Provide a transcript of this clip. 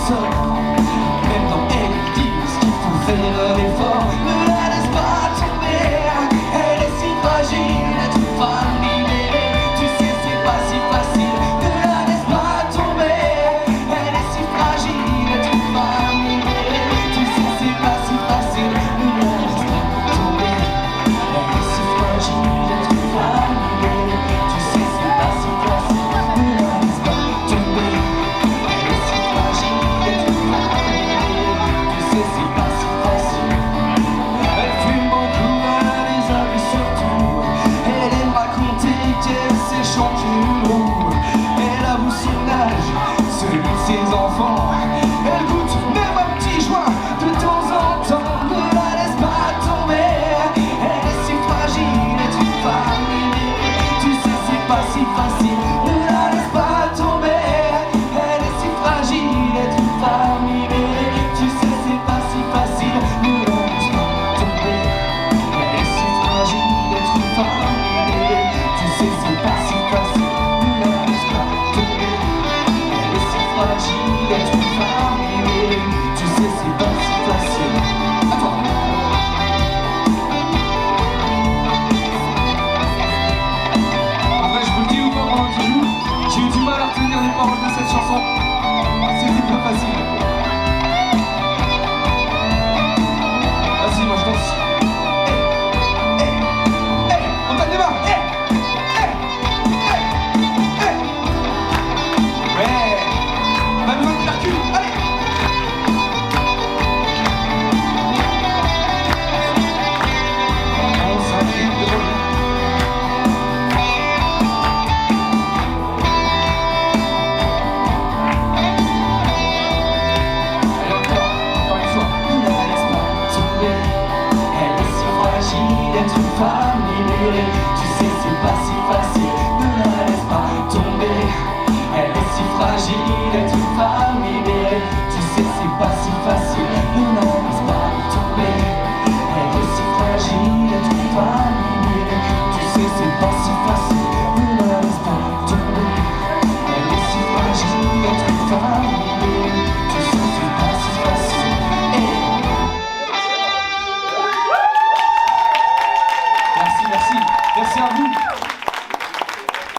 seul. Maintenant elle dit ce qu'il faut faire l'effort. Ne la laisse pas tomber, elle est si fragile, être une femme libérée. Tu sais c'est pas si facile. Ne la laisse pas tomber, elle est si fragile, être une femme libérée. Tu sais c'est pas si facile. Ne la laisse pas tomber, elle est si fragile, être une femme libérée. Tu sais c'est pas si facile. Ne la laisse pas tomber, elle est si fragile, être une femme libérée. Tu sais c'est pas si facile. Elle fume beaucoup, elle a des avis surtout. Elle aime raconter qu'elle s'est changée l'eau. Elle avoue son âge, celui de ses enfants. Elle goûte même un petit joint de temps en temps. Ne la laisse pas tomber, elle est si fragile, est une femme libérée. Tu sais c'est pas si facile.